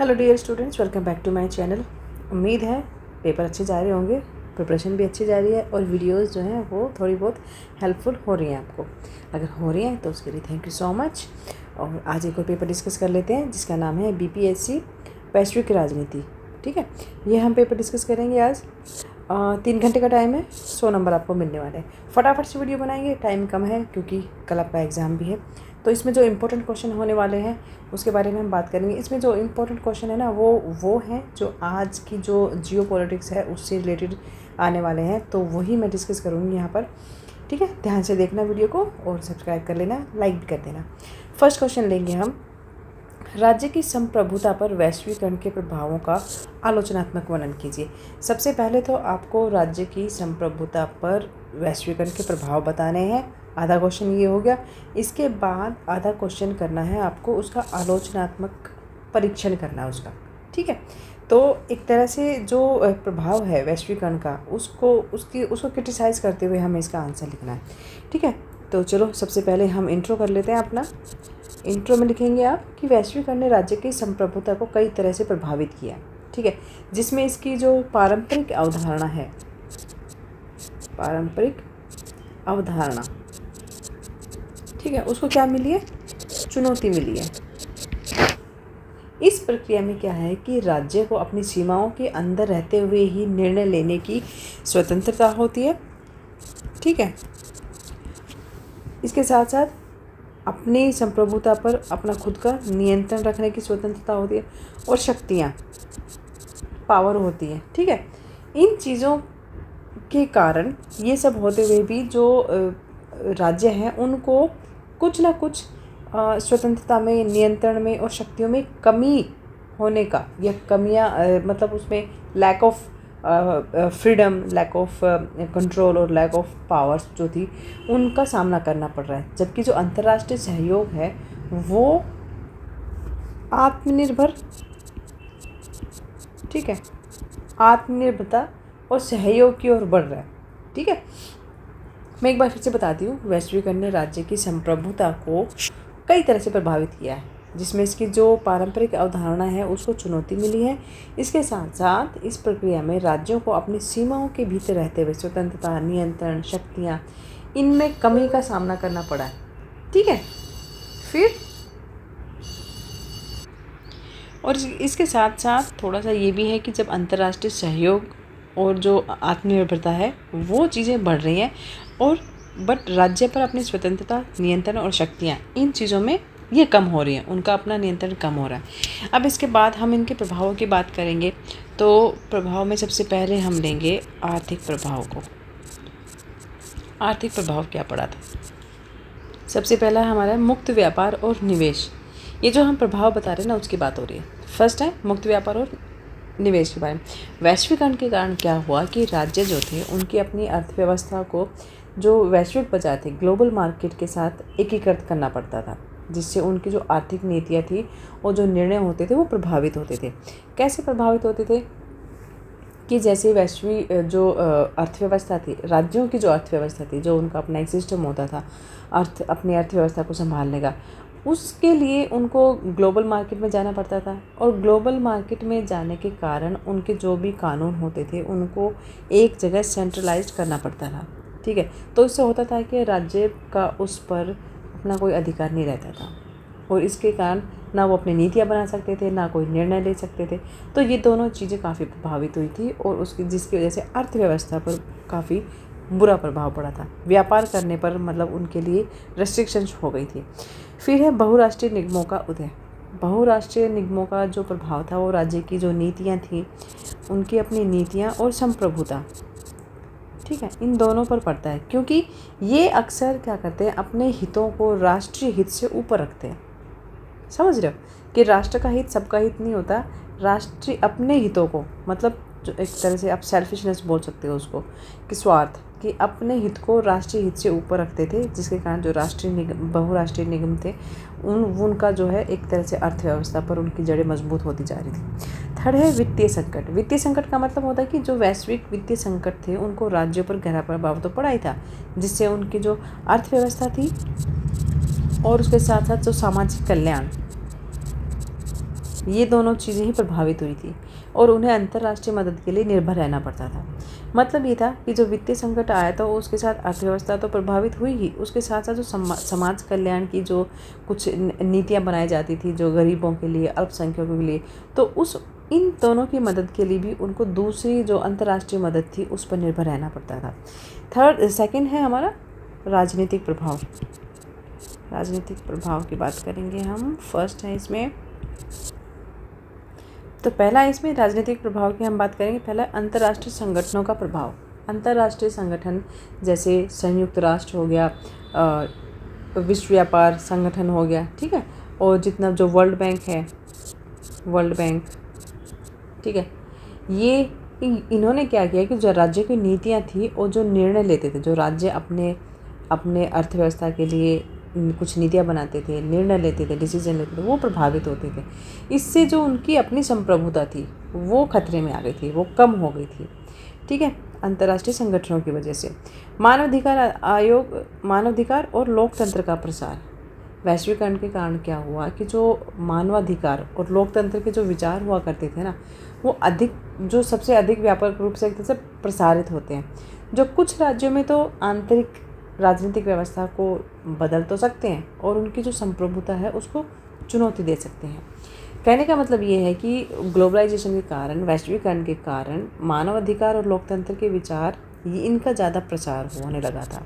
Hello dear students, welcome back to my channel. उम्मीद है paper अच्छे जा रहे होंगे, प्रिपरेशन भी अच्छी जा रही है और वीडियोस जो हैं वो थोड़ी बहुत हेल्पफुल हो रही हैं आपको। अगर हो रही हैं तो उसके लिए थैंक यू सो मच। और आज एक और पेपर डिस्कस कर लेते हैं जिसका नाम है बीपीएससी वैश्विक राजनीति। ठीक है, ये हम पेपर डिस्कस करेंगे आज। 3 घंटे का टाइम है, 100 नंबर आपको मिलने वाले हैं। फटाफट से वीडियो बनाएंगे, टाइम कम है क्योंकि कल आपका एग्ज़ाम भी है। तो इसमें जो इम्पोर्टेंट क्वेश्चन होने वाले हैं उसके बारे में हम बात करेंगे। इसमें जो इम्पोर्टेंट क्वेश्चन है ना वो हैं जो आज की जो जियो पॉलिटिक्स है उससे रिलेटेड आने वाले हैं, तो वही मैं डिस्कस करूँगी यहाँ पर। ठीक है, ध्यान से देखना वीडियो को और सब्सक्राइब कर लेना, लाइक भी कर देना। फर्स्ट क्वेश्चन लेंगे हम, राज्य की संप्रभुता पर वैश्वीकरण के प्रभावों का आलोचनात्मक वर्णन कीजिए। सबसे पहले तो आपको राज्य की संप्रभुता पर वैश्वीकरण के प्रभाव बताने हैं, आधा क्वेश्चन ये हो गया। इसके बाद आधा क्वेश्चन करना है आपको उसका आलोचनात्मक परीक्षण करना है उसका। ठीक है, तो एक तरह से जो प्रभाव है वैश्वीकरण का उसको क्रिटिसाइज़ करते हुए हमें इसका आंसर लिखना है। ठीक है, तो चलो सबसे पहले हम इंट्रो कर लेते हैं अपना। इंट्रो में लिखेंगे आप कि वैश्वीकरण ने राज्य की संप्रभुता को कई तरह से प्रभावित किया। ठीक है, जिसमें इसकी जो पारंपरिक अवधारणा है, पारंपरिक अवधारणा, ठीक है, उसको क्या मिली है, चुनौती मिली है। इस प्रक्रिया में क्या है कि राज्य को अपनी सीमाओं के अंदर रहते हुए ही निर्णय लेने की स्वतंत्रता होती है। ठीक है, इसके साथ साथ अपनी संप्रभुता पर अपना खुद का नियंत्रण रखने की स्वतंत्रता होती है और शक्तियाँ, पावर होती है। ठीक है, इन चीज़ों के कारण ये सब होते हुए भी जो राज्य हैं उनको कुछ ना कुछ स्वतंत्रता में, नियंत्रण में और शक्तियों में कमी होने का, या कमियां मतलब उसमें lack of freedom, lack of control और लैक ऑफ पावर्स जो थी उनका सामना करना पड़ रहा है। जबकि जो अंतर्राष्ट्रीय सहयोग है वो आत्मनिर्भर, ठीक है, आत्मनिर्भरता और सहयोग की ओर बढ़ रहा है। ठीक है, मैं एक बार फिर से बताती हूँ, वैश्वीकरण ने राज्य की संप्रभुता को कई तरह से प्रभावित किया है, जिसमें इसकी जो पारंपरिक अवधारणा है उसको चुनौती मिली है। इसके साथ साथ इस प्रक्रिया में राज्यों को अपनी सीमाओं के भीतर रहते हुए स्वतंत्रता, नियंत्रण, शक्तियाँ, इनमें कमी का सामना करना पड़ा है। ठीक है, फिर और इसके साथ साथ थोड़ा सा ये भी है कि जब अंतर्राष्ट्रीय सहयोग और जो आत्मनिर्भरता है वो चीज़ें बढ़ रही हैं, और बट राज्य पर अपनी स्वतंत्रता, नियंत्रण और शक्तियाँ, इन चीज़ों में ये कम हो रही हैं, उनका अपना नियंत्रण कम हो रहा है। अब इसके बाद हम इनके प्रभावों की बात करेंगे। तो प्रभाव में सबसे पहले हम लेंगे आर्थिक प्रभाव को। आर्थिक प्रभाव क्या पड़ा था? सबसे पहला हमारा मुक्त व्यापार और निवेश। ये जो हम प्रभाव बता रहे हैं ना उसकी बात हो रही है। फर्स्ट है मुक्त व्यापार और निवेश के बारे में। वैश्वीकरण के कारण क्या हुआ कि राज्य जो थे उनकी अपनी अर्थव्यवस्था को जो वैश्विक बाजार थे, ग्लोबल मार्केट के साथ एकीकृत करना पड़ता था, जिससे उनकी जो आर्थिक नीतियाँ थी और जो निर्णय होते थे वो प्रभावित होते थे। कैसे प्रभावित होते थे कि जैसे वैश्विक जो अर्थव्यवस्था थी, राज्यों की जो अर्थव्यवस्था थी, जो उनका अपना एक सिस्टम होता था अपनी अर्थव्यवस्था को संभालने का, उसके लिए उनको ग्लोबल मार्केट में जाना पड़ता था। और ग्लोबल मार्केट में जाने के कारण उनके जो भी कानून होते थे उनको एक जगह सेंट्रलाइज्ड करना पड़ता था। ठीक है, तो इससे होता था कि राज्य का उस पर अपना कोई अधिकार नहीं रहता था, और इसके कारण ना वो अपनी नीतियाँ बना सकते थे, ना कोई निर्णय ले सकते थे। तो ये दोनों चीज़ें काफ़ी प्रभावित हुई थी और जिसकी वजह से अर्थव्यवस्था पर काफ़ी बुरा प्रभाव पड़ा था। व्यापार करने पर मतलब उनके लिए रेस्ट्रिक्शंस हो गई थी। फिर है बहुराष्ट्रीय निगमों का उदय। बहुराष्ट्रीय निगमों का जो प्रभाव था वो राज्य की जो नीतियाँ थीं, उनकी अपनी नीतियाँ और संप्रभुता, ठीक है, इन दोनों पर पड़ता है, क्योंकि ये अक्सर क्या करते हैं, अपने हितों को राष्ट्रीय हित से ऊपर रखते हैं। समझ रहे हो कि राष्ट्र का हित सबका हित नहीं होता, राष्ट्रीय अपने हितों को, मतलब जो एक तरह से आप सेल्फिशनेस बोल सकते हो उसको, कि स्वार्थ, कि अपने हित को राष्ट्रीय हित से ऊपर रखते थे, जिसके कारण जो राष्ट्रीय निगम, बहुराष्ट्रीय निगम थे उनका जो है एक तरह से अर्थव्यवस्था पर उनकी जड़ें मजबूत होती जा रही थी। थर्ड है वित्तीय संकट। वित्तीय संकट का मतलब होता है कि जो वैश्विक वित्तीय संकट थे उनको राज्यों पर गहरा प्रभाव तो पड़ा ही था, जिससे उनकी जो अर्थव्यवस्था थी और उसके साथ साथ जो सामाजिक कल्याण, ये दोनों चीज़ें ही प्रभावित हुई थी और उन्हें अंतर्राष्ट्रीय मदद के लिए निर्भर रहना पड़ता था। मतलब ये था कि जो वित्तीय संकट आया था उसके साथ अर्थव्यवस्था तो प्रभावित हुई ही, उसके साथ साथ जो समाज कल्याण की जो कुछ नीतियाँ बनाई जाती थी जो गरीबों के लिए, अल्पसंख्यकों के लिए, तो उस इन दोनों की मदद के लिए भी उनको दूसरी जो अंतर्राष्ट्रीय मदद थी उस पर निर्भर रहना पड़ता था। सेकंड है हमारा राजनीतिक प्रभाव। राजनीतिक प्रभाव की बात करेंगे हम। फर्स्ट है इसमें, तो पहला इसमें राजनीतिक प्रभाव की हम बात करेंगे। पहला अंतर्राष्ट्रीय संगठनों का प्रभाव। अंतर्राष्ट्रीय संगठन जैसे संयुक्त राष्ट्र हो गया, विश्व व्यापार संगठन हो गया, ठीक है, और जितना जो वर्ल्ड बैंक है, वर्ल्ड बैंक, ठीक है, ये इन्होंने क्या किया कि जो राज्य की नीतियाँ थी और जो निर्णय लेते थे, जो राज्य अपने अपने अर्थव्यवस्था के लिए कुछ नीतियाँ बनाते थे, निर्णय लेते थे, डिसीजन लेते थे, वो प्रभावित होते थे। इससे जो उनकी अपनी संप्रभुता थी वो खतरे में आ गई थी, वो कम हो गई थी, ठीक है, अंतर्राष्ट्रीय संगठनों की वजह से। मानवाधिकार आयोग, मानवाधिकार और लोकतंत्र का प्रसार। वैश्वीकरण के कारण क्या हुआ कि जो मानवाधिकार और लोकतंत्र के जो विचार हुआ करते थे ना, वो जो सबसे अधिक व्यापक रूप से एक तरह से प्रसारित होते हैं। जो कुछ राज्यों में तो आंतरिक राजनीतिक व्यवस्था को बदल तो सकते हैं और उनकी जो संप्रभुता है उसको चुनौती दे सकते हैं। कहने का मतलब ये है कि ग्लोबलाइजेशन के कारण, वैश्वीकरण के कारण मानवाधिकार और लोकतंत्र के विचार इनका ज़्यादा प्रसार होने लगा था,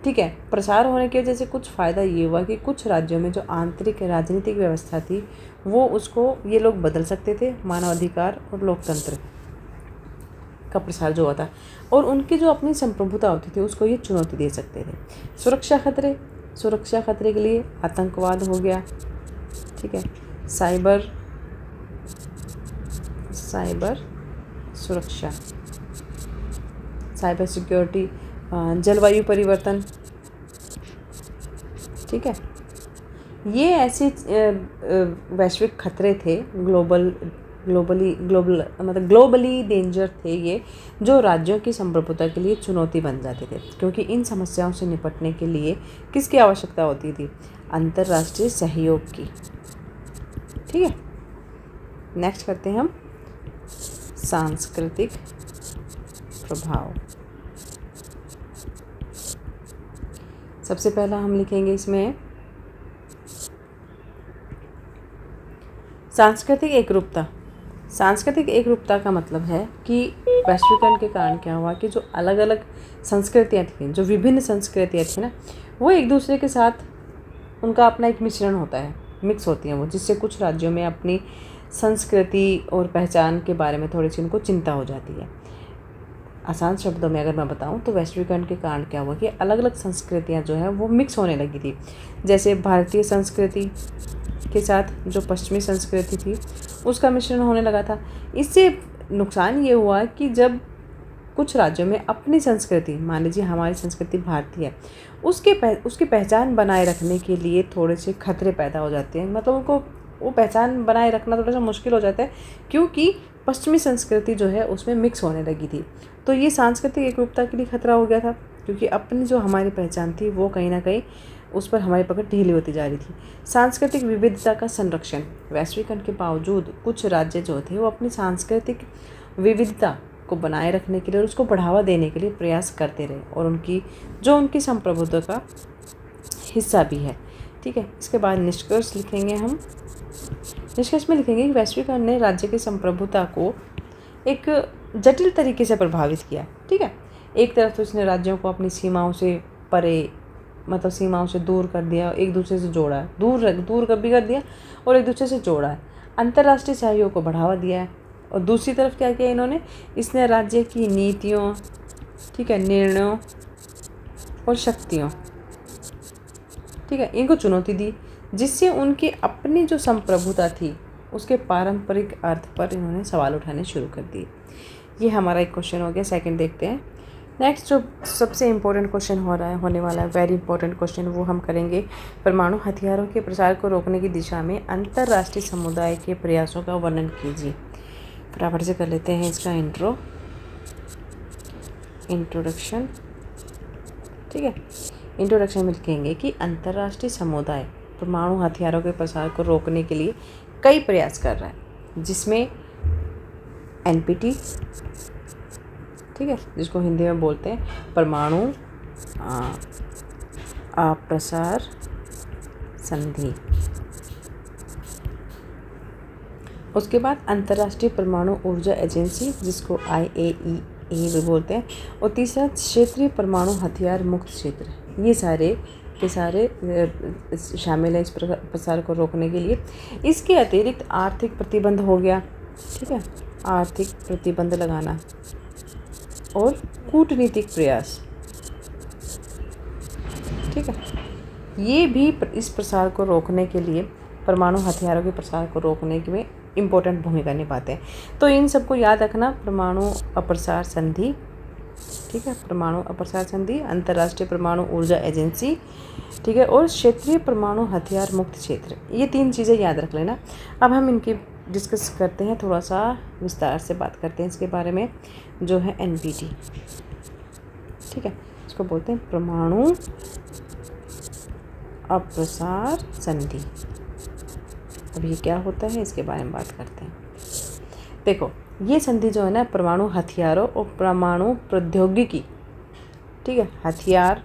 ठीक है। प्रसार होने की वजह से कुछ फ़ायदा ये हुआ कि कुछ राज्यों में जो आंतरिक राजनीतिक व्यवस्था थी वो उसको ये लोग बदल सकते थे, मानवाधिकार और लोकतंत्र का प्रसार जो हुआ था, और उनकी जो अपनी संप्रभुता होती थी उसको ये चुनौती दे सकते थे। सुरक्षा खतरे, सुरक्षा खतरे के लिए आतंकवाद हो गया, ठीक है, साइबर सुरक्षा, साइबर सिक्योरिटी, जलवायु परिवर्तन, ठीक है, ये ऐसे वैश्विक खतरे थे, ग्लोबली डेंजर थे ये, जो राज्यों की संप्रभुता के लिए चुनौती बन जाते थे, क्योंकि इन समस्याओं से निपटने के लिए किसकी आवश्यकता होती थी? अंतर्राष्ट्रीय सहयोग की, ठीक है। नेक्स्ट करते हैं हम सांस्कृतिक प्रभाव। सबसे पहला हम लिखेंगे इसमें सांस्कृतिक एकरूपता। सांस्कृतिक एकरूपता का मतलब है कि वैश्वीकरण के कारण क्या हुआ कि जो अलग अलग संस्कृतियाँ थी, जो विभिन्न संस्कृतियाँ थी ना, वो एक दूसरे के साथ उनका अपना एक मिश्रण होता है, मिक्स होती हैं वो, जिससे कुछ राज्यों में अपनी संस्कृति और पहचान के बारे में थोड़ी सी उनको चिंता हो जाती है। आसान शब्दों में अगर मैं बताऊं तो वैश्वीकरण के कारण क्या हुआ कि अलग अलग संस्कृतियां जो है वो मिक्स होने लगी थी। जैसे भारतीय संस्कृति के साथ जो पश्चिमी संस्कृति थी उसका मिश्रण होने लगा था। इससे नुकसान ये हुआ कि जब कुछ राज्यों में अपनी संस्कृति, मान लीजिए हमारी संस्कृति भारतीय है, उसकी पहचान बनाए रखने के लिए थोड़े से खतरे पैदा हो जाते हैं। मतलब उनको वो पहचान बनाए रखना थोड़ा सा मुश्किल हो जाता है, क्योंकि पश्चिमी संस्कृति जो है उसमें मिक्स होने लगी थी। तो ये सांस्कृतिक एकरूपता के लिए खतरा हो गया था, क्योंकि अपनी जो हमारी पहचान थी वो कहीं ना कहीं उस पर हमारी पकड़ ढीली होती जा रही थी। सांस्कृतिक विविधता का संरक्षण। वैश्वीकरण के बावजूद कुछ राज्य जो थे वो अपनी सांस्कृतिक विविधता को बनाए रखने के लिए और उसको बढ़ावा देने के लिए प्रयास करते रहे, और उनकी संप्रभुत्व का हिस्सा भी है, ठीक है। इसके बाद निष्कर्ष लिखेंगे हम। निष्कर्ष में लिखेंगे कि वैश्वीकरण ने राज्य की संप्रभुता को एक जटिल तरीके से प्रभावित किया, ठीक है। एक तरफ तो इसने राज्यों को अपनी सीमाओं से परे, मतलब सीमाओं से दूर कर दिया, एक दूसरे से जोड़ा है, दूर भी कर दिया और एक दूसरे से जोड़ा है, अंतर्राष्ट्रीय सहयोग को बढ़ावा दिया है। और दूसरी तरफ क्या किया इन्होंने, इसने राज्य की नीतियों, ठीक है, निर्णयों और शक्तियों, ठीक है, इनको चुनौती दी, जिससे उनकी अपनी जो संप्रभुता थी उसके पारंपरिक अर्थ पर इन्होंने सवाल उठाने शुरू कर दिए। ये हमारा एक क्वेश्चन हो गया। सेकंड देखते हैं। नेक्स्ट जो सबसे इम्पोर्टेंट क्वेश्चन होने वाला है, वेरी इंपॉर्टेंट क्वेश्चन, वो हम करेंगे परमाणु हथियारों के प्रसार को रोकने की दिशा में अंतर्राष्ट्रीय समुदाय के प्रयासों का वर्णन कीजिए। फटाफट से कर लेते हैं इसका इंट्रोडक्शन, ठीक है। इंट्रोडक्शन में लिखेंगे कि अंतर्राष्ट्रीय समुदाय परमाणु हथियारों के प्रसार को रोकने के लिए कई प्रयास कर रहा है, जिसमें एनपीटी, ठीक है, जिसको हिंदी में बोलते हैं परमाणु अप्रसार संधि। उसके बाद अंतर्राष्ट्रीय परमाणु ऊर्जा एजेंसी, जिसको IAEA भी बोलते हैं। और तीसरा क्षेत्रीय परमाणु हथियार मुक्त क्षेत्र। ये सारे के सारे शामिल है इस प्रसार को रोकने के लिए। इसके अतिरिक्त आर्थिक प्रतिबंध हो गया, ठीक है, आर्थिक प्रतिबंध लगाना और कूटनीतिक प्रयास, ठीक है, ये भी इस प्रसार को रोकने के लिए, परमाणु हथियारों के प्रसार को रोकने में इम्पोर्टेंट भूमिका निभाते हैं। तो इन सबको याद रखना, परमाणु अप्रसार संधि, ठीक है, परमाणु अप्रसार संधि, अंतर्राष्ट्रीय परमाणु ऊर्जा एजेंसी, ठीक है, और क्षेत्रीय परमाणु हथियार मुक्त क्षेत्र। ये 3 चीज़ें याद रख लेना। अब हम इनकी डिस्कस करते हैं, थोड़ा सा विस्तार से बात करते हैं इसके बारे में, जो है NPT, ठीक है, इसको बोलते हैं परमाणु अप्रसार संधि। अब ये क्या होता है इसके बारे में बात करते हैं। देखो, ये संधि जो है ना, परमाणु हथियारों और परमाणु प्रौद्योगिकी, ठीक है, हथियार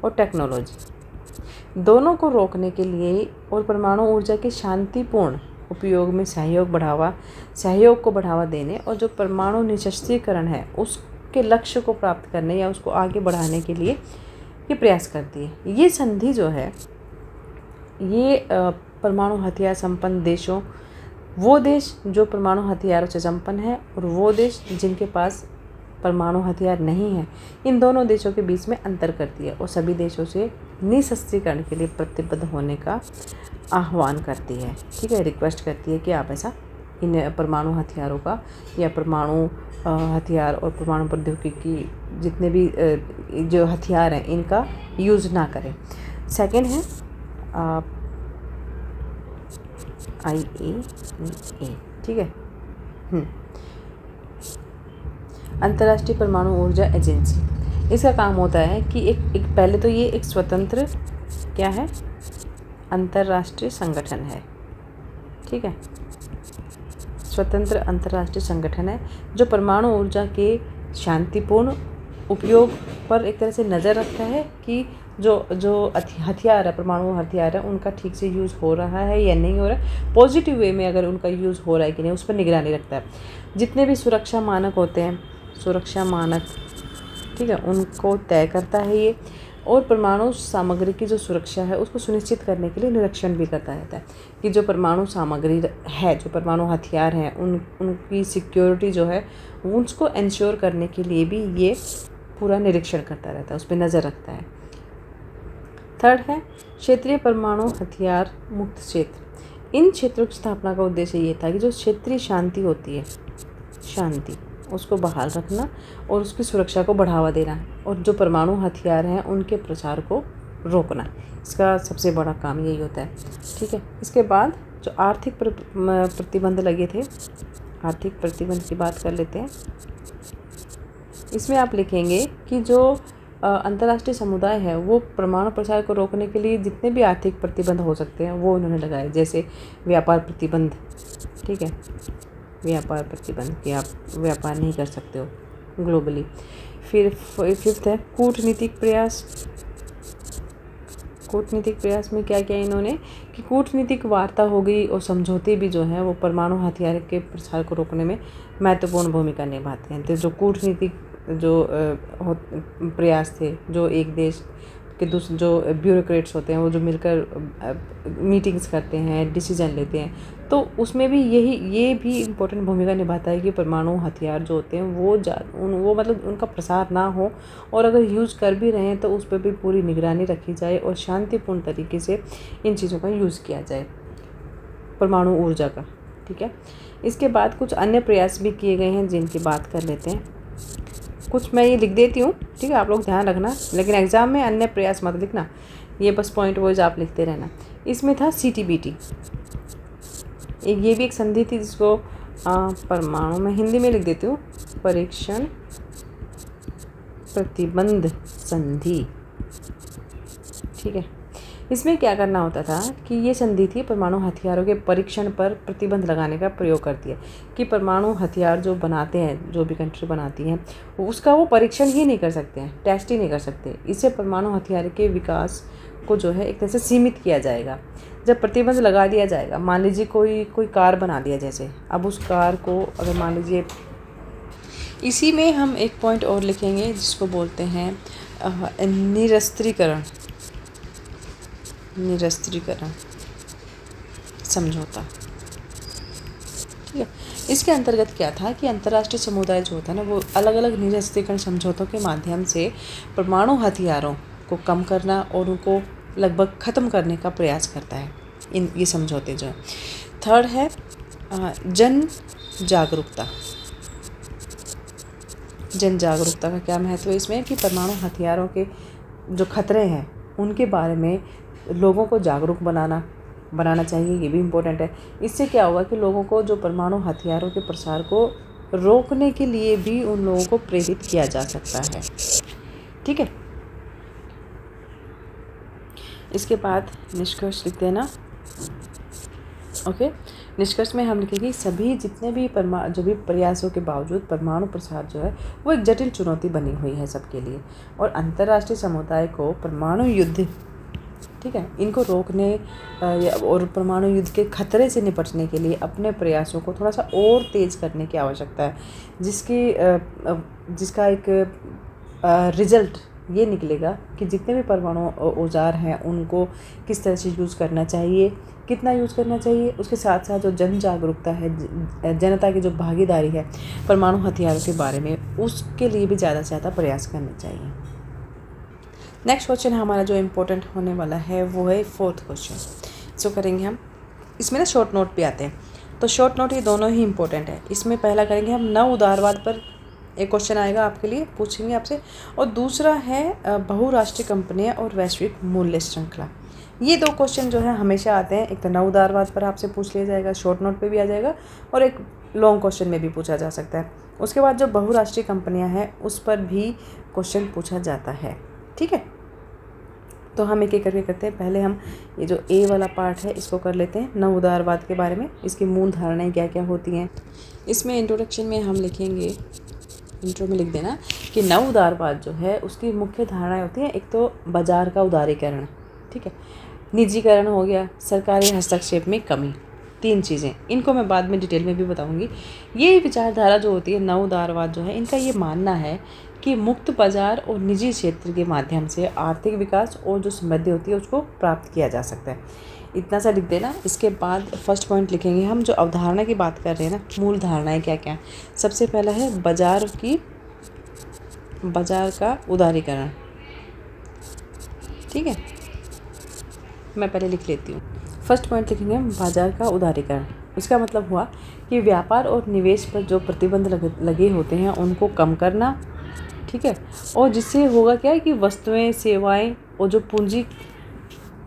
और टेक्नोलॉजी दोनों को रोकने के लिए और परमाणु ऊर्जा के शांतिपूर्ण उपयोग में सहयोग को बढ़ावा देने और जो परमाणु निरस्त्रीकरण है उसके लक्ष्य को प्राप्त करने या उसको आगे बढ़ाने के लिए ये प्रयास करती है। ये संधि जो है, ये परमाणु हथियार संपन्न देशों, वो देश जो परमाणु हथियारों से संपन्न है और वो देश जिनके पास परमाणु हथियार नहीं है, इन दोनों देशों के बीच में अंतर करती है और सभी देशों से निरस्त्रीकरण के लिए प्रतिबद्ध होने का आह्वान करती है, ठीक है, रिक्वेस्ट करती है कि आप ऐसा इन परमाणु हथियारों का या परमाणु हथियार और परमाणु प्रौद्योगिकी जितने भी जो हथियार हैं इनका यूज़ ना करें। सेकेंड है IAEA, ठीक है, अंतर्राष्ट्रीय परमाणु ऊर्जा एजेंसी। इसका काम होता है कि एक पहले तो ये एक स्वतंत्र क्या है, अंतर्राष्ट्रीय संगठन है, ठीक है, स्वतंत्र अंतर्राष्ट्रीय संगठन है जो परमाणु ऊर्जा के शांतिपूर्ण उपयोग पर एक तरह से नज़र रखता है कि जो हथियार है, परमाणु हथियार है, उनका ठीक से यूज़ हो रहा है या नहीं हो रहा है, पॉजिटिव वे में अगर उनका यूज़ हो रहा है कि नहीं, उस पर निगरानी रखता है। जितने भी सुरक्षा मानक होते हैं, सुरक्षा मानक, ठीक है, उनको तय करता है ये, और परमाणु सामग्री की जो सुरक्षा है उसको सुनिश्चित करने के लिए निरीक्षण भी करता रहता है कि जो परमाणु सामग्री है, जो परमाणु हथियार हैं, उनकी सिक्योरिटी जो है उसको इंश्योर करने के लिए भी ये पूरा निरीक्षण करता रहता है, उस पर नज़र रखता है। थर्ड है क्षेत्रीय परमाणु हथियार मुक्त क्षेत्र। इन क्षेत्रों की स्थापना का उद्देश्य ये था कि जो क्षेत्रीय शांति होती है, शांति उसको बहाल रखना और उसकी सुरक्षा को बढ़ावा देना और जो परमाणु हथियार हैं उनके प्रसार को रोकना। इसका सबसे बड़ा काम यही होता है, ठीक है। इसके बाद जो आर्थिक प्रतिबंध लगे थे, आर्थिक प्रतिबंध की बात कर लेते हैं। इसमें आप लिखेंगे कि जो अंतर्राष्ट्रीय समुदाय है वो परमाणु प्रसार को रोकने के लिए जितने भी आर्थिक प्रतिबंध हो सकते हैं वो उन्होंने लगाए, जैसे व्यापार प्रतिबंध, ठीक है, व्यापार प्रतिबंध कि आप व्यापार नहीं कर सकते हो ग्लोबली। फिर फिफ्थ है कूटनीतिक प्रयास। कूटनीतिक प्रयास में क्या किया इन्होंने कि कूटनीतिक वार्ता हो गई और समझौते भी जो हैं वो परमाणु हथियार के प्रसार को रोकने में महत्वपूर्ण भूमिका निभाते हैं। तो जो कूटनीतिक जो प्रयास थे, जो एक देश के दूसरे जो ब्यूरोक्रेट्स होते हैं वो जो मिलकर मीटिंग्स करते हैं, डिसीजन लेते हैं, तो उसमें भी ये भी इम्पोर्टेंट भूमिका निभाता है कि परमाणु हथियार जो होते हैं वो मतलब उनका प्रसार ना हो, और अगर यूज़ कर भी रहे हैं तो उस पर भी पूरी निगरानी रखी जाए और शांतिपूर्ण तरीके से इन चीज़ों का यूज़ किया जाए, परमाणु ऊर्जा का, ठीक है। इसके बाद कुछ अन्य प्रयास भी किए गए हैं जिनकी बात कर लेते हैं। कुछ मैं ये लिख देती हूँ, ठीक है, आप लोग ध्यान रखना, लेकिन एग्ज़ाम में अन्य प्रयास मत लिखना, ये बस पॉइंट वाइज आप लिखते रहना। इसमें था CTBT, ये भी एक संधि थी जिसको परमाणु में हिंदी में लिख देती हूँ, परीक्षण प्रतिबंध संधि, ठीक है। इसमें क्या करना होता था कि ये संधि थी परमाणु हथियारों के परीक्षण पर प्रतिबंध लगाने का प्रयोग करती है, कि परमाणु हथियार जो बनाते हैं, जो भी कंट्री बनाती हैं, उसका वो परीक्षण ही नहीं कर सकते हैं, टेस्ट ही नहीं कर सकते। इससे परमाणु हथियार के विकास को जो है एक तरह से सीमित किया जाएगा। जब प्रतिबंध लगा दिया जाएगा, मान लीजिए कोई कार बना दिया जैसे, अब उस कार को अगर मान लीजिए, इसी में हम एक पॉइंट और लिखेंगे जिसको बोलते हैं निरस्त्रीकरण समझौता। ठीक है, इसके अंतर्गत क्या था कि अंतर्राष्ट्रीय समुदाय जो होता है ना, वो अलग अलग निरस्त्रीकरण समझौतों के माध्यम से परमाणु हथियारों को कम करना और उनको लगभग ख़त्म करने का प्रयास करता है, ये समझौते जो है। थर्ड है जन जागरूकता का क्या महत्व है इसमें, कि परमाणु हथियारों के जो खतरे हैं उनके बारे में लोगों को जागरूक बनाना चाहिए, ये भी इम्पोर्टेंट है। इससे क्या होगा कि लोगों को जो परमाणु हथियारों के प्रसार को रोकने के लिए भी उन लोगों को प्रेरित किया जा सकता है। ठीक है, इसके बाद निष्कर्ष लिखते हैं ना। ओके, निष्कर्ष में हम लिखेंगे सभी जितने भी जो भी प्रयासों के बावजूद परमाणु प्रसार जो है वो एक जटिल चुनौती बनी हुई है सबके लिए, और अंतर्राष्ट्रीय समुदाय को परमाणु युद्ध, ठीक है, इनको रोकने और परमाणु युद्ध के खतरे से निपटने के लिए अपने प्रयासों को थोड़ा सा और तेज़ करने की आवश्यकता है, जिसका एक रिजल्ट ये निकलेगा कि जितने भी परमाणु औजार हैं उनको किस तरह से यूज़ करना चाहिए, कितना यूज़ करना चाहिए, उसके साथ साथ जो जन जागरूकता है, जनता की जो भागीदारी है परमाणु हथियारों के बारे में, उसके लिए भी ज़्यादा से ज़्यादा प्रयास करने चाहिए। नेक्स्ट क्वेश्चन हमारा जो इम्पोर्टेंट होने वाला है वो है 4th क्वेश्चन। इसको करेंगे हम, इसमें ना शॉर्ट नोट भी आते हैं, तो शॉर्ट नोट ये दोनों ही इम्पोर्टेंट है। इसमें पहला करेंगे हम नव उदारवाद पर एक क्वेश्चन आएगा आपके लिए, पूछेंगे आपसे, और दूसरा है बहुराष्ट्रीय कंपनियां और वैश्विक मूल्य श्रृंखला। ये दो क्वेश्चन जो है हमेशा आते हैं, एक तो नव उदारवाद पर आपसे पूछ लिया जाएगा, शॉर्ट नोट पे भी आ जाएगा, और एक लॉन्ग क्वेश्चन में भी पूछा जा सकता है। उसके बाद जो बहुराष्ट्रीय कंपनियां हैं उस पर भी क्वेश्चन पूछा जाता है। ठीक है, तो हम एक एक करके करते हैं। पहले हम ये जो ए वाला पार्ट है इसको कर लेते हैं, नव उदारवाद के बारे में, इसकी मूल धारणाएं क्या क्या होती हैं। इसमें इंट्रोडक्शन में हम लिखेंगे, इंट्रो में लिख देना कि नव उदारवाद जो है उसकी मुख्य धारणाएं होती हैं, एक तो बाजार का उदारीकरण, ठीक है, निजीकरण हो गया, सरकारी हस्तक्षेप में कमी, 3 चीज़ें, इनको मैं बाद में डिटेल में भी बताऊंगी। ये विचारधारा जो होती है नव उदारवाद जो है, इनका ये मानना है कि मुक्त बाजार और निजी क्षेत्र के माध्यम से आर्थिक विकास और जो समृद्धि होती है उसको प्राप्त किया जा सकता है। इतना सा लिख देना। इसके बाद फर्स्ट पॉइंट लिखेंगे हम, जो अवधारणा की बात कर रहे हैं ना, मूल धारणाएं क्या क्या। सबसे पहला है बाजार का उदारीकरण। ठीक है, मैं पहले लिख लेती हूँ। फर्स्ट पॉइंट लिखेंगे हम, बाजार का उदारीकरण। इसका मतलब हुआ कि व्यापार और निवेश पर जो प्रतिबंध लगे होते हैं उनको कम करना, ठीक है, और जिससे होगा क्या है कि वस्तुएं, सेवाएं और जो पूंजी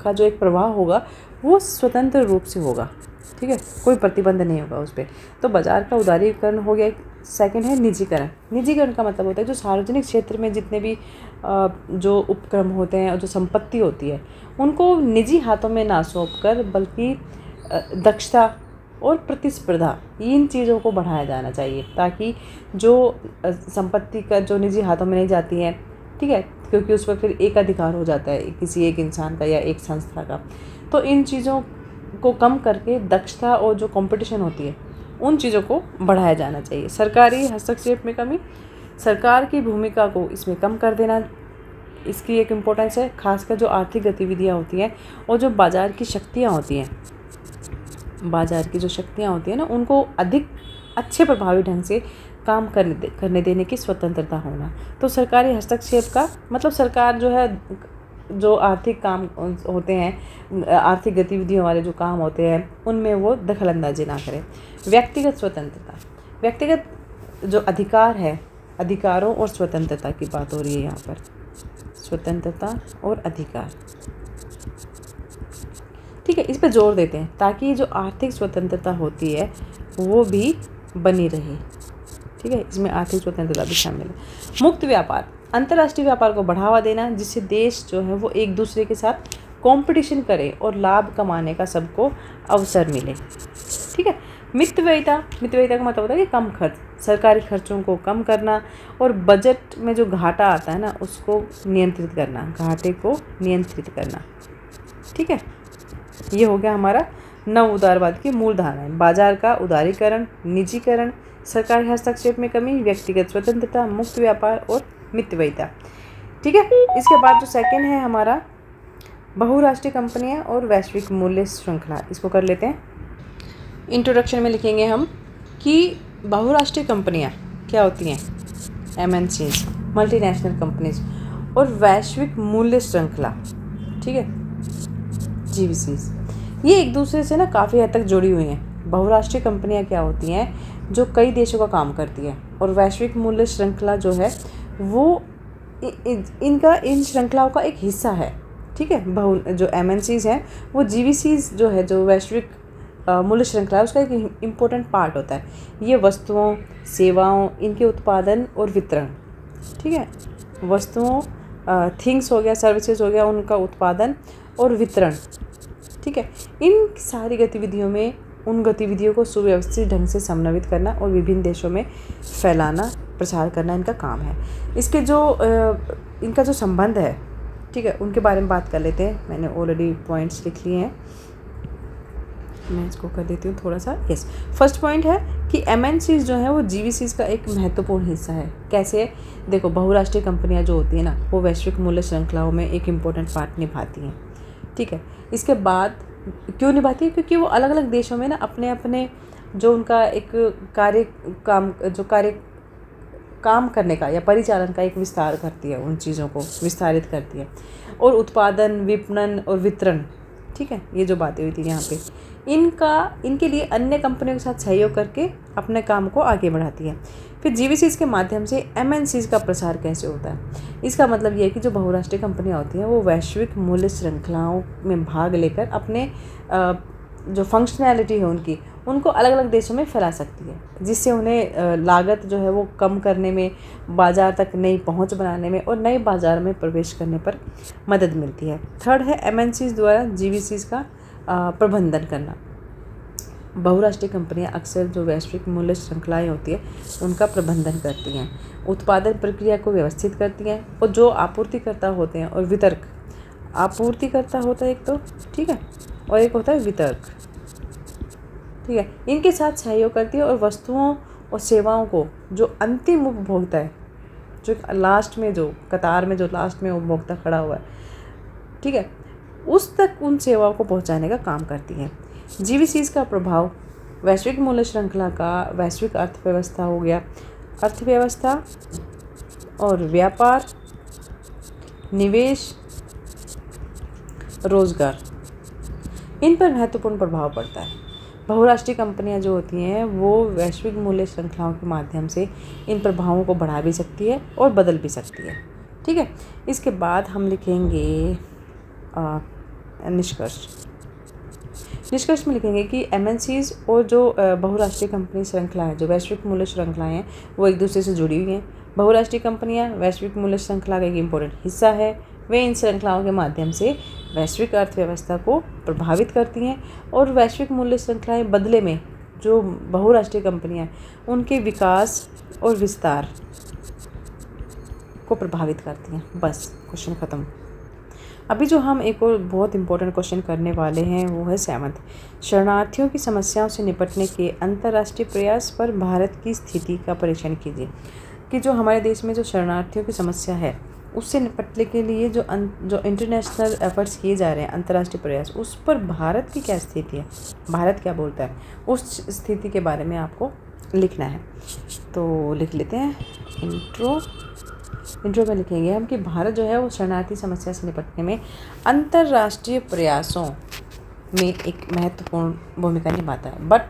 का जो एक प्रवाह होगा वो स्वतंत्र रूप से होगा। ठीक है, कोई प्रतिबंध नहीं होगा उस पर। तो बाजार का उदारीकरण हो गया। सेकंड है निजीकरण। निजीकरण का मतलब होता है जो सार्वजनिक क्षेत्र में जितने भी जो उपक्रम होते हैं और जो संपत्ति होती है उनको निजी हाथों में ना सौंप कर, बल्कि दक्षता और प्रतिस्पर्धा, इन चीज़ों को बढ़ाया जाना चाहिए, ताकि जो संपत्ति का जो निजी हाथों में नहीं जाती है, ठीक है, क्योंकि उस पर फिर एक अधिकार हो जाता है किसी एक इंसान का या एक संस्था का। तो इन चीज़ों को कम करके दक्षता और जो कंपटीशन होती है उन चीज़ों को बढ़ाया जाना चाहिए। सरकारी हस्तक्षेप में कमी, सरकार की भूमिका को इसमें कम कर देना, इसकी एक इम्पोर्टेंस है। खासकर जो आर्थिक गतिविधियाँ होती हैं और जो बाज़ार की शक्तियाँ होती हैं, ना, उनको अधिक अच्छे प्रभावी ढंग से काम करने देने की स्वतंत्रता होना। तो सरकारी हस्तक्षेप का मतलब सरकार जो है, जो आर्थिक काम होते हैं, आर्थिक गतिविधियों वाले जो काम होते हैं उनमें वो दखलंदाजी ना करे। व्यक्तिगत स्वतंत्रता, व्यक्तिगत जो अधिकार है, अधिकारों और स्वतंत्रता की बात हो रही है यहाँ पर, स्वतंत्रता और अधिकार, ठीक है, इस पर जोर देते हैं ताकि जो आर्थिक स्वतंत्रता होती है वो भी बनी रहे। ठीक है, इसमें आर्थिक स्वतंत्रता भी शामिल है। मुक्त व्यापार, अंतर्राष्ट्रीय व्यापार को बढ़ावा देना, जिससे देश जो है वो एक दूसरे के साथ कंपटीशन करें और लाभ कमाने का सबको अवसर मिले। ठीक है। मितव्ययिता का मतलब होता है कि कम खर्च, सरकारी खर्चों को कम करना और बजट में जो घाटा आता है ना उसको नियंत्रित करना, घाटे को नियंत्रित करना। ठीक है। ये हो गया हमारा नव उदारवाद की मूल धारणाएं। बाजार का उदारीकरण, निजीकरण, सरकारी हस्तक्षेप में कमी, व्यक्तिगत स्वतंत्रता, मुक्त व्यापार और मितव्ययिता। ठीक है। इसके बाद जो सेकंड है हमारा बहुराष्ट्रीय कंपनियां और वैश्विक मूल्य श्रृंखला, इसको कर लेते हैं। इंट्रोडक्शन में लिखेंगे हम कि बहुराष्ट्रीय कंपनियां क्या होती हैं, MNCs, मल्टीनेशनल कंपनीज, और वैश्विक मूल्य श्रृंखला, ठीक है, GVCs, ये एक दूसरे से ना काफ़ी हद तक जुड़ी हुई हैं। बहुराष्ट्रीय कंपनियां क्या होती हैं जो कई देशों का काम करती हैं, और वैश्विक मूल्य श्रृंखला जो है वो इन श्रृंखलाओं का एक हिस्सा है। ठीक है। जो MNCs हैं वो GVCs जो है, जो वैश्विक मूल्य श्रृंखला है, उसका एक इम्पोर्टेंट पार्ट होता है। ये वस्तुओं, सेवाओं, इनके उत्पादन और वितरण, ठीक है, वस्तुओं, थिंग्स हो गया, सर्विसेज हो गया, उनका उत्पादन और वितरण। ठीक है। इन सारी गतिविधियों में उन गतिविधियों को सुव्यवस्थित ढंग से समन्वित करना और विभिन्न देशों में फैलाना, प्रसार करना इनका काम है। इसके जो इनका जो संबंध है, ठीक है, उनके बारे में बात कर लेते हैं। मैंने ऑलरेडी पॉइंट्स लिख लिए हैं, मैं इसको कर देती हूँ थोड़ा सा। यस, फर्स्ट पॉइंट है कि MNCs जो है वो GVCs का एक महत्वपूर्ण हिस्सा है। कैसे? देखो, बहुराष्ट्रीय कंपनियाँ जो होती हैं ना वो वैश्विक मूल्य श्रृंखलाओं में एक इम्पोर्टेंट पार्ट निभाती हैं। ठीक है। इसके बाद क्यों निभाती है? क्योंकि वो अलग अलग देशों में ना अपने अपने जो उनका एक काम करने का या परिचालन का एक विस्तार करती है, उन चीज़ों को विस्तारित करती है, और उत्पादन, विपणन और वितरण, ठीक है, ये जो बातें हुई थी यहाँ पे, इनके लिए अन्य कंपनियों के साथ सहयोग करके अपने काम को आगे बढ़ाती है। फिर GVCs के माध्यम से MNCs का प्रसार कैसे होता है? इसका मतलब ये है कि जो बहुराष्ट्रीय कंपनियाँ होती हैं वो वैश्विक मूल्य श्रृंखलाओं में भाग लेकर अपने जो फंक्शनैलिटी है उनको अलग अलग देशों में फैला सकती है, जिससे उन्हें लागत जो है वो कम करने में, बाज़ार तक नई पहुंच बनाने में और नए बाज़ार में प्रवेश करने पर मदद मिलती है। थर्ड है MNCs द्वारा GVCs का प्रबंधन करना। बहुराष्ट्रीय कंपनियां अक्सर जो वैश्विक मूल्य श्रृंखलाएँ होती है उनका प्रबंधन करती हैं, उत्पादन प्रक्रिया को व्यवस्थित करती हैं, और जो आपूर्तिकर्ता होते हैं और वितरक, आपूर्तिकर्ता होता है एक तो, ठीक है, और एक होता है वितरक, ठीक है, इनके साथ सहयोग करती है और वस्तुओं और सेवाओं को जो अंतिम उपभोक्ता है, जो लास्ट में, जो कतार में जो लास्ट में उपभोक्ता खड़ा हुआ है, ठीक है, उस तक उन सेवाओं को पहुंचाने का काम करती है। GVCs का प्रभाव वैश्विक मूल्य श्रृंखला का वैश्विक अर्थव्यवस्था हो गया, अर्थव्यवस्था और व्यापार, निवेश, रोजगार, इन पर महत्वपूर्ण प्रभाव पड़ता है। बहुराष्ट्रीय कंपनियां जो होती हैं वो वैश्विक मूल्य श्रृंखलाओं के माध्यम से इन प्रभावों को बढ़ा भी सकती है और बदल भी सकती है। ठीक है। इसके बाद हम लिखेंगे निष्कर्ष में लिखेंगे कि MNCs और जो बहुराष्ट्रीय कंपनी श्रृंखला है, जो वैश्विक मूल्य श्रृंखलाएँ हैं, वो एक दूसरे से जुड़ी हुई हैं। बहुराष्ट्रीय कंपनियां वैश्विक मूल्य श्रृंखला का एक इम्पोर्टेंट हिस्सा है। वे इन श्रृंखलाओं के माध्यम से वैश्विक अर्थव्यवस्था को प्रभावित करती हैं, और वैश्विक मूल्य श्रृंखलाएँ बदले में जो बहुराष्ट्रीय कंपनियां उनके विकास और विस्तार को प्रभावित करती हैं। बस, क्वेश्चन ख़त्म। अभी जो हम एक और बहुत इंपॉर्टेंट क्वेश्चन करने वाले हैं वो है 7th, शरणार्थियों की समस्याओं से निपटने के अंतर्राष्ट्रीय प्रयास पर भारत की स्थिति का परीक्षण कीजिए। कि जो हमारे देश में जो शरणार्थियों की समस्या है उससे निपटने के लिए जो इंटरनेशनल एफर्ट्स किए जा रहे हैं, अंतर्राष्ट्रीय प्रयास, उस पर भारत की क्या स्थिति है, भारत क्या बोलता है, उस स्थिति के बारे में आपको लिखना है। तो लिख लेते हैं। इंट्रो में लिखेंगे हम कि भारत जो है वो शरणार्थी समस्या से निपटने में अंतर्राष्ट्रीय प्रयासों में एक महत्वपूर्ण भूमिका निभाता है, बट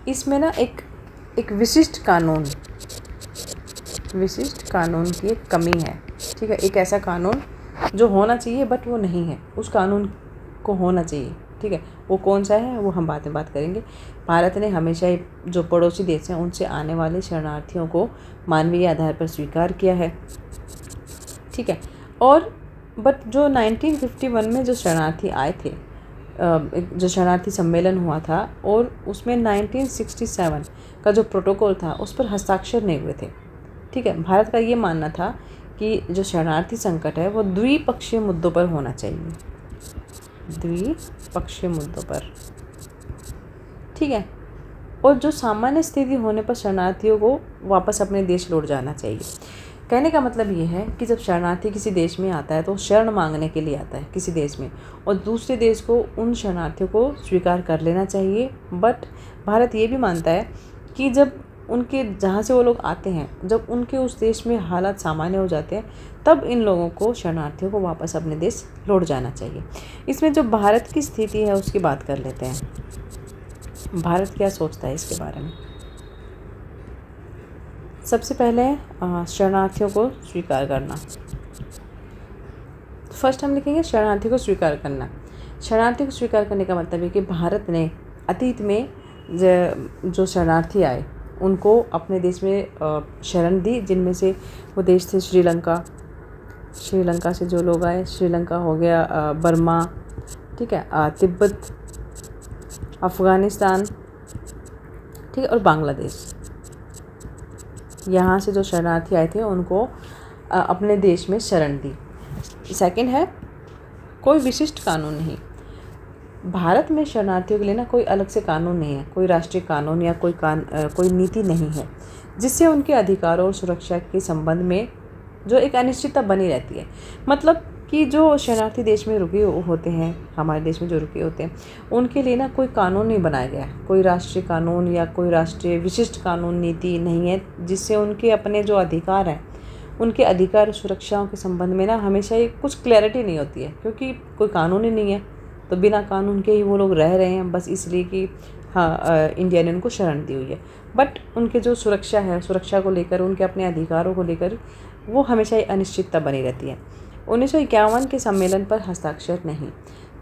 इसमें ना एक विशिष्ट कानून की एक कमी है। ठीक है। एक ऐसा कानून जो होना चाहिए बट वो नहीं है, उस कानून को होना चाहिए। ठीक है। वो कौन सा है वो हम बाद में बात करेंगे। भारत ने हमेशा ही जो पड़ोसी देश हैं उनसे आने वाले शरणार्थियों को मानवीय आधार पर स्वीकार किया है। ठीक है। और बट जो 1951 में जो शरणार्थी आए थे, जो शरणार्थी सम्मेलन हुआ था, और उसमें 1967 का जो प्रोटोकॉल था उस पर हस्ताक्षर नहीं हुए थे। ठीक है, भारत का ये मानना था कि जो शरणार्थी संकट है वो द्विपक्षीय मुद्दों पर होना चाहिए, द्विपक्षीय मुद्दों पर। ठीक है, और जो सामान्य स्थिति होने पर शरणार्थियों को वापस अपने देश लौट जाना चाहिए। कहने का मतलब ये है कि जब शरणार्थी किसी देश में आता है तो शरण मांगने के लिए आता है किसी देश में, और दूसरे देश को उन शरणार्थियों को स्वीकार कर लेना चाहिए। बट भारत ये भी मानता है कि जब उनके जहाँ से वो लोग आते हैं, जब उनके उस देश में हालात सामान्य हो जाते हैं, तब इन लोगों को, शरणार्थियों को, वापस अपने देश लौट जाना चाहिए। इसमें जो भारत की स्थिति है उसकी बात कर लेते हैं। भारत क्या सोचता है इसके बारे में। सबसे पहले शरणार्थियों को स्वीकार करना। फर्स्ट हम लिखेंगे शरणार्थी को स्वीकार करना। शरणार्थी को स्वीकार करने का मतलब है कि भारत ने अतीत में जो शरणार्थी आए उनको अपने देश में शरण दी, जिनमें से वो देश थे श्रीलंका से जो लोग आए, श्रीलंका हो गया, बर्मा, ठीक है, तिब्बत, अफ़गानिस्तान, ठीक है, और बांग्लादेश। यहाँ से जो शरणार्थी आए थे उनको अपने देश में शरण दी। सेकंड है कोई विशिष्ट कानून नहीं। भारत में शरणार्थियों के लिए ना कोई अलग से कानून नहीं है, कोई राष्ट्रीय कानून या कोई नीति नहीं है जिससे उनके अधिकारों और सुरक्षा के संबंध में जो एक अनिश्चितता बनी रहती है। मतलब कि जो शरणार्थी देश में रुके होते हैं, हमारे देश में जो रुके होते हैं, उनके लिए ना कोई कानून नहीं बनाया गया है, कोई राष्ट्रीय कानून या कोई राष्ट्रीय विशिष्ट कानून नीति नहीं है जिससे उनके अपने जो अधिकार हैं, उनके अधिकार और सुरक्षाओं के संबंध में ना हमेशा ही कुछ क्लैरिटी नहीं होती है, क्योंकि कोई कानून ही नहीं है। तो बिना कानून के ही वो लोग रह रहे हैं, बस इसलिए कि हाँ इंडिया ने उनको शरण दी हुई है। बट उनके जो सुरक्षा है, सुरक्षा को लेकर, उनके अपने अधिकारों को लेकर वो हमेशा ही अनिश्चितता बनी रहती है। 1951 के सम्मेलन पर हस्ताक्षर नहीं।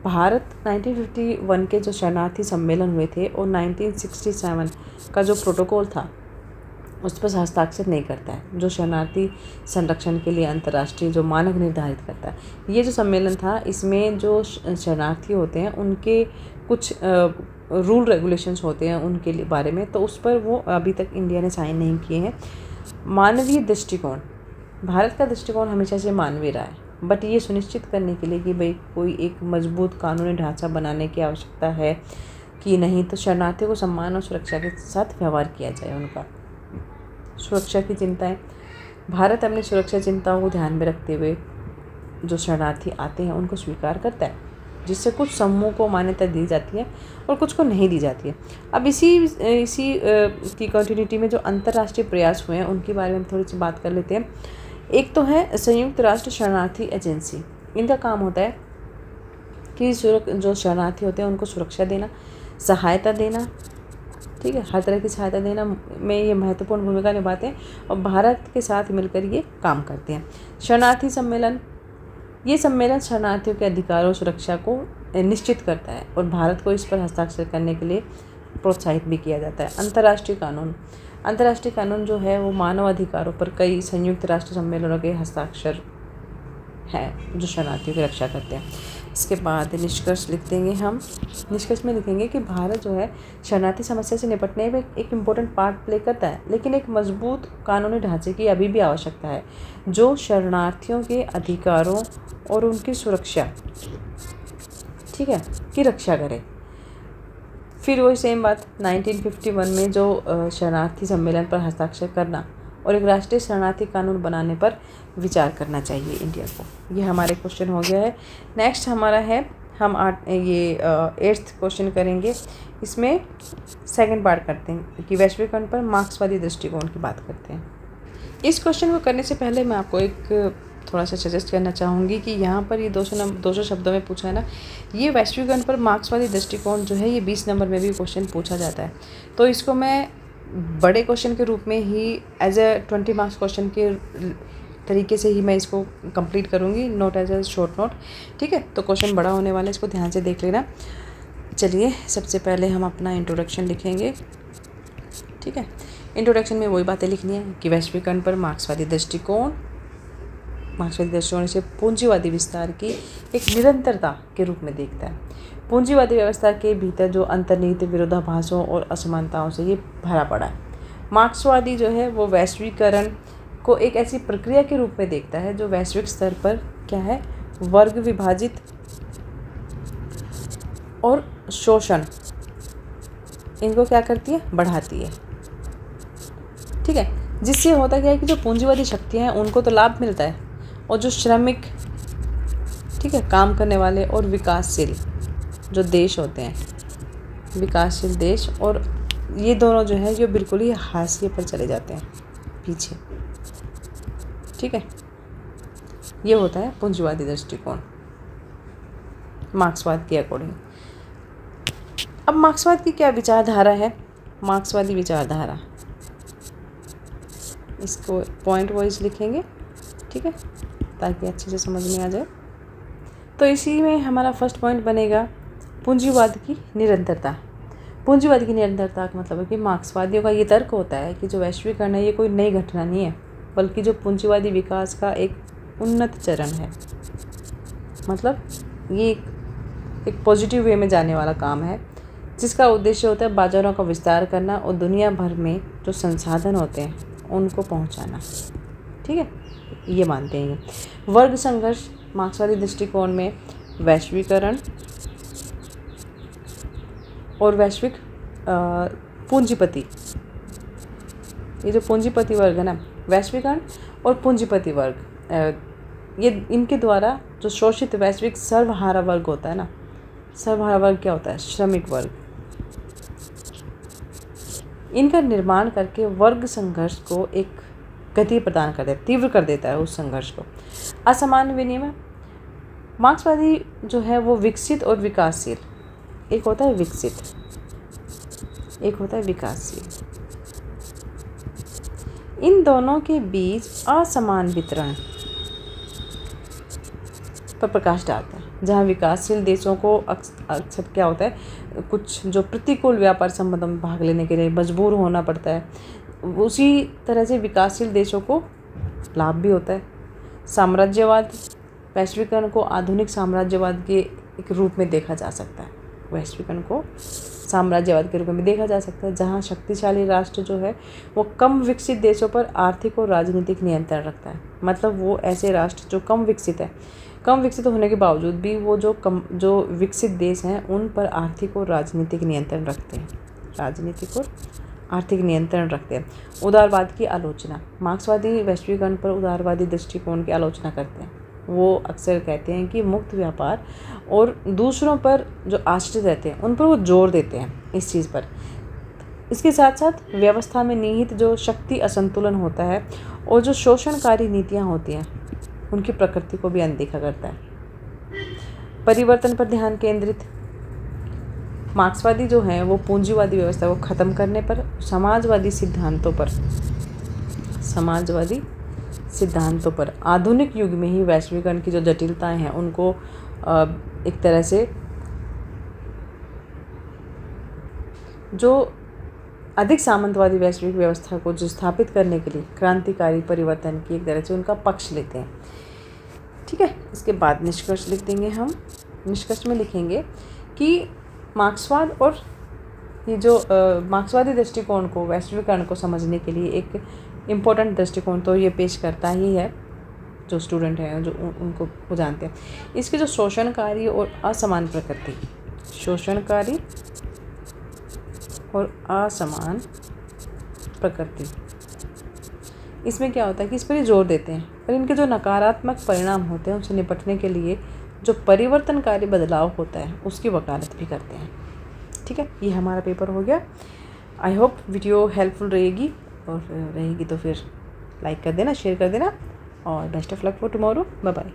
भारत 1951 के जो शरणार्थी सम्मेलन हुए थे और 1967 का जो प्रोटोकॉल था उस पर हस्ताक्षर नहीं करता है, जो शरणार्थी संरक्षण के लिए अंतर्राष्ट्रीय जो मानक निर्धारित करता है। ये जो सम्मेलन था, इसमें जो शरणार्थी होते हैं उनके कुछ रूल रेगुलेशंस होते हैं उनके बारे में, तो उस पर वो अभी तक इंडिया ने साइन नहीं किए हैं। मानवीय दृष्टिकोण। भारत का दृष्टिकोण हमेशा से मानवीय रहा है, बट ये सुनिश्चित करने के लिए कि भाई कोई एक मजबूत कानूनी ढांचा बनाने की आवश्यकता है कि नहीं, तो शरणार्थियों को सम्मान और सुरक्षा के साथ व्यवहार किया जाए। उनका सुरक्षा की चिंताएं। भारत अपनी सुरक्षा चिंताओं को ध्यान में रखते हुए जो शरणार्थी आते हैं उनको स्वीकार करता है, जिससे कुछ समूह को मान्यता दी जाती है और कुछ को नहीं दी जाती है। अब इसी की कंटिन्यूटी में जो अंतर्राष्ट्रीय प्रयास हुए हैं उनके बारे में थोड़ी सी बात कर लेते हैं। एक तो है संयुक्त राष्ट्र शरणार्थी एजेंसी। इनका काम होता है कि जो शरणार्थी होते हैं उनको सुरक्षा देना, सहायता देना, ठीक है, हर तरह की सहायता देना में ये महत्वपूर्ण भूमिका निभाते हैं और भारत के साथ मिलकर ये काम करते हैं। शरणार्थी सम्मेलन। ये सम्मेलन शरणार्थियों के अधिकारों और सुरक्षा को निश्चित करता है और भारत को इस पर हस्ताक्षर करने के लिए प्रोत्साहित भी किया जाता है। अंतर्राष्ट्रीय कानून। अंतर्राष्ट्रीय कानून जो है वो मानव अधिकारों पर कई संयुक्त राष्ट्र सम्मेलनों के हस्ताक्षर हैं जो शरणार्थियों की रक्षा करते हैं। इसके बाद निष्कर्ष लिख देंगे हम। निष्कर्ष में लिखेंगे कि भारत जो है शरणार्थी समस्या से निपटने में एक इम्पोर्टेंट पार्ट प्ले करता है, लेकिन एक मजबूत कानूनी ढांचे की अभी भी आवश्यकता है जो शरणार्थियों के अधिकारों और उनकी सुरक्षा, ठीक है, की रक्षा करे। फिर वही सेम बात 1951 में जो शरणार्थी सम्मेलन पर हस्ताक्षर करना और एक राष्ट्रीय शरणार्थी कानून बनाने पर विचार करना चाहिए इंडिया को। ये हमारे क्वेश्चन हो गया है। नेक्स्ट हमारा है, हम 8th क्वेश्चन करेंगे। इसमें सेकंड पार्ट करते हैं कि वैश्वीकरण पर मार्क्सवादी दृष्टिकोण की बात करते हैं। इस क्वेश्चन को करने से पहले मैं आपको एक थोड़ा सा सजेस्ट करना चाहूँगी कि यहाँ पर ये 200 शब्दों में पूछा है ना, ये वैश्वीकरण पर मार्क्सवादी दृष्टिकोण जो है ये 20 नंबर में भी क्वेश्चन पूछा जाता है। तो इसको मैं बड़े क्वेश्चन के रूप में ही एज ए 20 मार्क्स क्वेश्चन के तरीके से ही मैं इसको कंप्लीट करूँगी, note as a short note, ठीक है। तो क्वेश्चन बड़ा होने वाला है, इसको ध्यान से देख लेना। चलिए सबसे पहले हम अपना इंट्रोडक्शन लिखेंगे, ठीक है। इंट्रोडक्शन में वही बातें लिखनी है कि वैश्वीकरण पर मार्क्सवादी दृष्टिकोण, मार्क्सवादी दृष्टिकोण इसे पूंजीवादी विस्तार की एक निरंतरता के रूप में देखता है। पूंजीवादी व्यवस्था के भीतर जो अंतर्निहित विरोधाभासों और असमानताओं से ये भरा पड़ा है। मार्क्सवादी जो है वो वैश्वीकरण को एक ऐसी प्रक्रिया के रूप में देखता है जो वैश्विक स्तर पर क्या है, वर्ग विभाजित और शोषण इनको क्या करती है, बढ़ाती है। ठीक है, जिससे होता क्या है कि जो पूंजीवादी शक्तियाँ हैं उनको तो लाभ मिलता है, और जो श्रमिक, ठीक है, काम करने वाले और विकासशील जो देश होते हैं, विकासशील देश, और ये दोनों जो है ये बिल्कुल ही हाशिए पर चले जाते हैं, पीछे। ठीक है, ये होता है पूंजीवादी दृष्टिकोण मार्क्सवाद के अकॉर्डिंग। अब मार्क्सवाद की क्या विचारधारा है? मार्क्सवादी विचारधारा, इसको पॉइंट वाइज लिखेंगे, ठीक है, ताकि अच्छे से समझ में आ जाए। तो इसी में हमारा फर्स्ट पॉइंट बनेगा पूंजीवाद की निरंतरता। पूंजीवाद की निरंतरता का मतलब है कि मार्क्सवादियों का ये तर्क होता है कि जो वैश्वीकरण है ये कोई नई घटना नहीं है, बल्कि जो पूंजीवादी विकास का एक उन्नत चरण है। मतलब ये एक पॉजिटिव वे में जाने वाला काम है, जिसका उद्देश्य होता है बाजारों का विस्तार करना और दुनिया भर में जो संसाधन होते हैं उनको पहुंचाना। ठीक है, ये मानते हैं। वर्ग संघर्ष मार्क्सवादी दृष्टिकोण में वैश्वीकरण और वैश्विक पूंजीपति, ये जो पूंजीपति वर्ग है ना, वैश्वीकरण और पूंजीपति वर्ग, ये इनके द्वारा जो शोषित वैश्विक सर्वहारा वर्ग होता है ना, सर्वहारा वर्ग क्या होता है? श्रमिक वर्ग। इनका निर्माण करके वर्ग संघर्ष को एक गति प्रदान कर देता, तीव्र कर देता है उस संघर्ष को। असमान विनिमय मार्क्सवादी जो है वो विकसित और विकासशील, एक होता है विकसित, एक होता है विकासशील, इन दोनों के बीच असमान वितरण पर प्रकाश डालता है। जहाँ विकासशील देशों को अक्सर क्या होता है, कुछ जो प्रतिकूल व्यापार संबंधों में भाग लेने के लिए मजबूर होना पड़ता है, उसी तरह से विकासशील देशों को लाभ भी होता है। साम्राज्यवाद, वैश्वीकरण को आधुनिक साम्राज्यवाद के एक रूप में देखा जा सकता है। वैश्वीकरण को साम्राज्यवाद के रूप में देखा जा सकता है, जहाँ शक्तिशाली राष्ट्र जो है वो कम विकसित देशों पर आर्थिक और राजनीतिक नियंत्रण रखता है। मतलब वो ऐसे राष्ट्र जो कम विकसित है, कम विकसित होने के बावजूद भी वो जो विकसित देश हैं उन पर आर्थिक और राजनीतिक नियंत्रण रखते हैं, राजनीतिक और आर्थिक नियंत्रण रखते हैं। उदारवाद की आलोचना, मार्क्सवादी वैश्वीकरण पर उदारवादी दृष्टिकोण की आलोचना करते हैं। वो अक्सर कहते हैं कि मुक्त व्यापार और दूसरों पर जो आश्रित रहते हैं उन पर वो जोर देते हैं इस चीज़ पर। इसके साथ साथ व्यवस्था में निहित जो शक्ति असंतुलन होता है और जो शोषणकारी नीतियाँ होती हैं उनकी प्रकृति को भी अनदेखा करता है। परिवर्तन पर ध्यान केंद्रित, मार्क्सवादी जो हैं वो पूंजीवादी व्यवस्था को ख़त्म करने पर समाजवादी सिद्धांतों पर आधुनिक युग में ही वैश्वीकरण की जो जटिलताएं हैं उनको एक तरह से जो अधिक सामंतवादी वैश्विक व्यवस्था को जो स्थापित करने के लिए क्रांतिकारी परिवर्तन की एक तरह से उनका पक्ष लेते हैं। ठीक है, इसके बाद निष्कर्ष लिख देंगे हम। निष्कर्ष में लिखेंगे कि मार्क्सवाद और ये जो मार्क्सवादी दृष्टिकोण को, वैश्वीकरण को समझने के लिए एक इम्पोर्टेंट दृष्टिकोण तो ये पेश करता ही है, जो स्टूडेंट हैं जो उनको वो जानते हैं। इसकी जो शोषणकारी और असमान प्रकृति, शोषणकारी और असमान प्रकृति, इसमें क्या होता है कि इस पर ही जोर देते हैं, पर इनके जो नकारात्मक परिणाम होते हैं उनसे निपटने के लिए जो परिवर्तनकारी बदलाव होता है उसकी वकालत भी करते हैं। ठीक है, ये हमारा पेपर हो गया। आई होप वीडियो हेल्पफुल रहेगी, और रहेगी तो फिर लाइक कर देना, शेयर कर देना, और best of luck for tomorrow. Bye bye.